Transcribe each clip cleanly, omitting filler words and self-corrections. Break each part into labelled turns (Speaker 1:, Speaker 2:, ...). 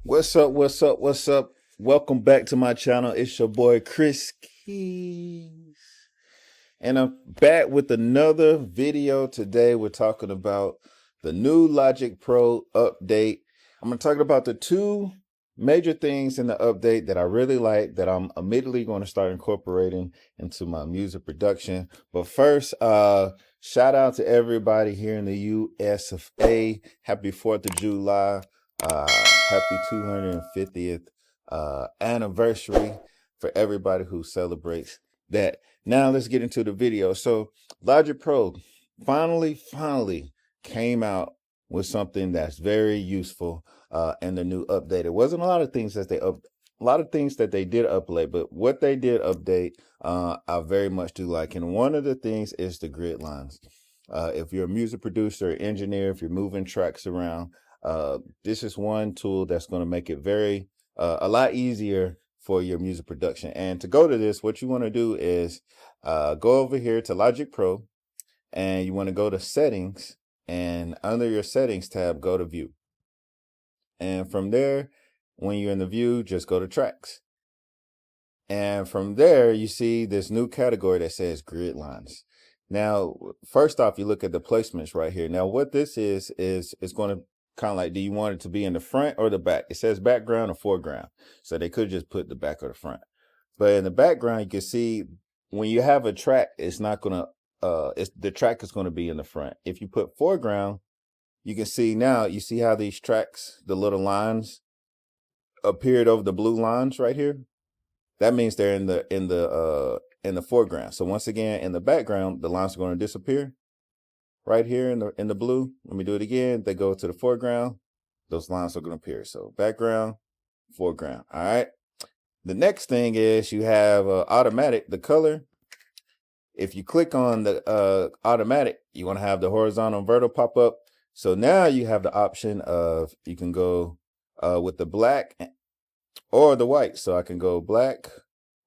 Speaker 1: What's up? What's up? What's up? Welcome back to my channel. It's your boy Kris Keys. And I'm back with another video. Today we're talking about the new Logic Pro update. I'm going to talk about the two major things in the update that I really like that I'm immediately going to start incorporating into my music production. But first, shout out to everybody here in the US of A. Happy 4th of July. Happy 250th anniversary for everybody who celebrates that. Now let's get into the video. So Logic Pro finally came out with something that's very useful in the new update. It wasn't a lot of things that they did update, but what they did update, I very much do like. And one of the things is the grid lines. If you're a music producer or engineer, if you're moving tracks around, this is one tool that's going to make it a lot easier for your music production. And to go to this, what you want to do is go over here to Logic Pro, and you want to go to Settings, and under your Settings tab, go to View. And from there, when you're in the view, just go to Tracks. And from there, you see this new category that says Grid Lines. Now, first off, you look at the placements right here. Now, what this is going to kind of like, do you want it to be in the front or the back? It says background or foreground. So they could just put the back or the front. But in the background, you can see when you have a track, it's not going to, the track is going to be in the front. If you put foreground, you can see now, you see how these tracks, the little lines appeared over the blue lines right here. That means they're in the foreground. So once again, in the background, the lines are going to disappear. Right here in the blue. Let me do it again. They go to the foreground. Those lines are going to appear. So background, foreground. All right. The next thing is you have automatic, the color. If you click on the automatic, you want to have the horizontal and vertical pop up. So now you have the option of, you can go with the black or the white. So I can go black,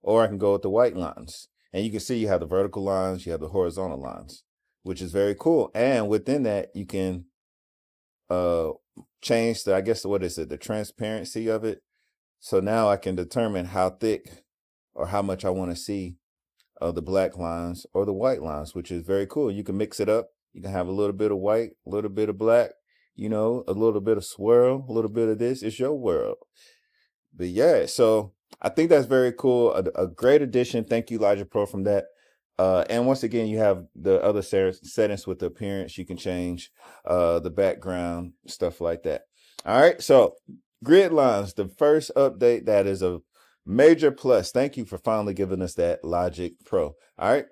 Speaker 1: or I can go with the white lines. And you can see you have the vertical lines, you have the horizontal lines, which is very cool. And within that, you can change the, I guess, what is it, the transparency of it. So now I can determine how thick or how much I want to see of the black lines or the white lines, which is very cool. You can mix it up. You can have a little bit of white, a little bit of black, you know, a little bit of swirl, a little bit of this. It's your world. But yeah, so I think that's very cool. A great addition. Thank you, Logic Pro, from that. And once again, you have the other settings with the appearance. You can change the background, stuff like that. All right, so grid lines, the first update, that is a major plus. Thank you for finally giving us that, Logic Pro. All right,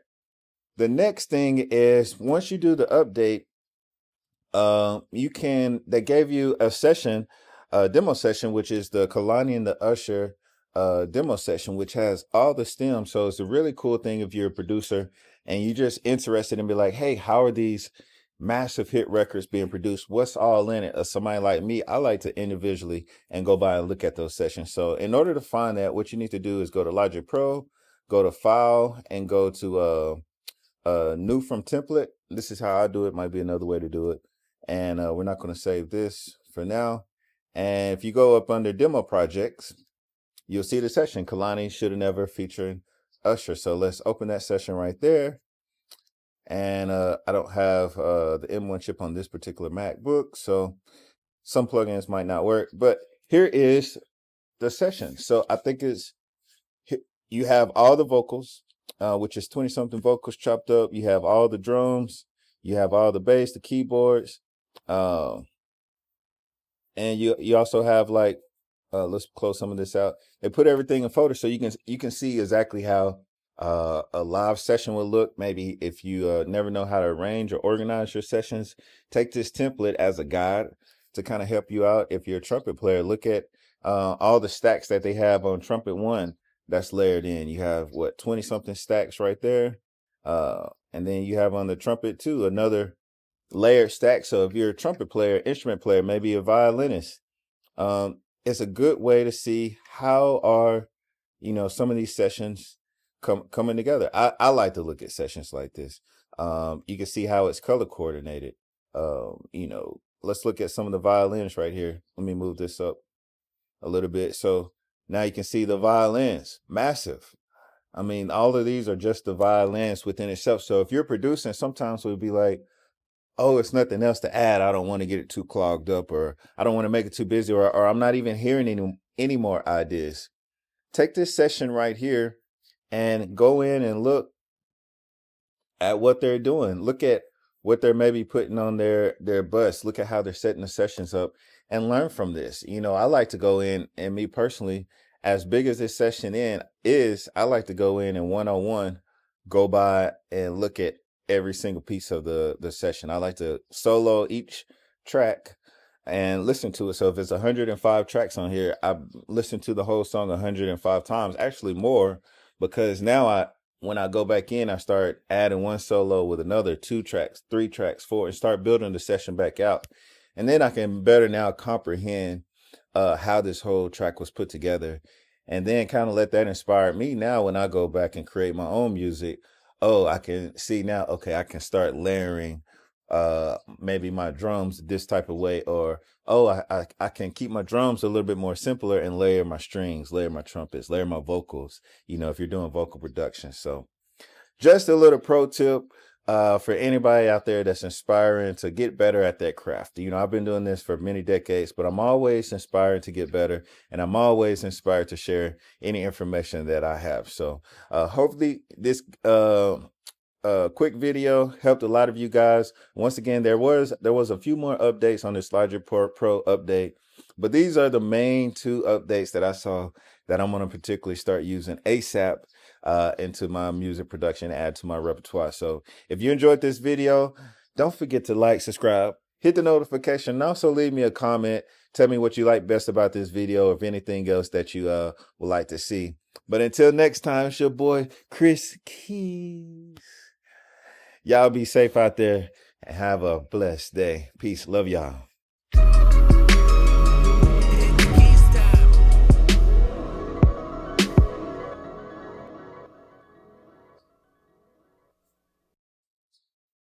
Speaker 1: the next thing is, once you do the update, they gave you a session, demo session, which is the Kehlani and the Usher demo session, which has all the stems. So it's a really cool thing if you're a producer and you're just interested and be like, hey, how are these massive hit records being produced? What's all in it? Somebody like me, I like to individually and go by and look at those sessions. So in order to find that, what you need to do is go to Logic Pro, go to File, and go to New from Template. This is how I do it. Might be another way to do it. And we're not going to save this for now. And if you go up under Demo Projects, you'll see the session, Kehlani Shoulda Never featuring Usher. So let's open that session right there. And I don't have the M1 chip on this particular MacBook, so some plugins might not work. But here is the session. So I think you have all the vocals, which is 20-something vocals chopped up. You have all the drums. You have all the bass, the keyboards. And you also have, like, let's close some of this out. They put everything in photos, so you can see exactly how a live session will look. Maybe if you never know how to arrange or organize your sessions, take this template as a guide to kind of help you out. If you're a trumpet player, look at all the stacks that they have on Trumpet One that's layered in. You have, what, 20-something stacks right there. And then you have on the Trumpet Two another layered stack. So if you're a trumpet player, instrument player, maybe a violinist, it's a good way to see how are, some of these sessions coming together. I like to look at sessions like this. You can see how it's color coordinated. Let's look at some of the violins right here. Let me move this up a little bit. So now you can see the violins, massive. I mean, all of these are just the violins within itself. So if you're producing, sometimes we'll be like, oh, it's nothing else to add. I don't want to get it too clogged up, or I don't want to make it too busy, or I'm not even hearing any more ideas. Take this session right here and go in and look at what they're doing. Look at what they're maybe putting on their bus. Look at how they're setting the sessions up and learn from this. You know, I like to go in, and me personally, as big as this session is, I like to go in and one-on-one go by and look at every single piece of the session. I like to solo each track and listen to it. So if it's 105 tracks on here, I've listened to the whole song 105 times, actually more, because now when I go back in, I start adding one solo with another 2 tracks, 3 tracks, 4, and start building the session back out. And then I can better now comprehend how this whole track was put together, and then kind of let that inspire me now when I go back and create my own music. Oh, I can see now, okay, I can start layering maybe my drums this type of way, or I can keep my drums a little bit more simpler and layer my strings, layer my trumpets, layer my vocals, you know, if you're doing vocal production. So just a little pro tip for anybody out there that's inspiring to get better at that craft. You know, I've been doing this for many decades, but I'm always inspired to get better, and I'm always inspired to share any information that I have. So hopefully this quick video helped a lot of you guys. Once again, there was a few more updates on this Logic Pro update, but these are the main 2 updates that I saw that I'm going to particularly start using ASAP into my music production, add to my repertoire. So if you enjoyed this video, don't forget to like, subscribe, hit the notification, and also leave me a comment. Tell me what you like best about this video, if anything else that you would like to see. But until next time, it's your boy Kris KeyZ. Y'all be safe out there and have a blessed day. Peace. Love y'all.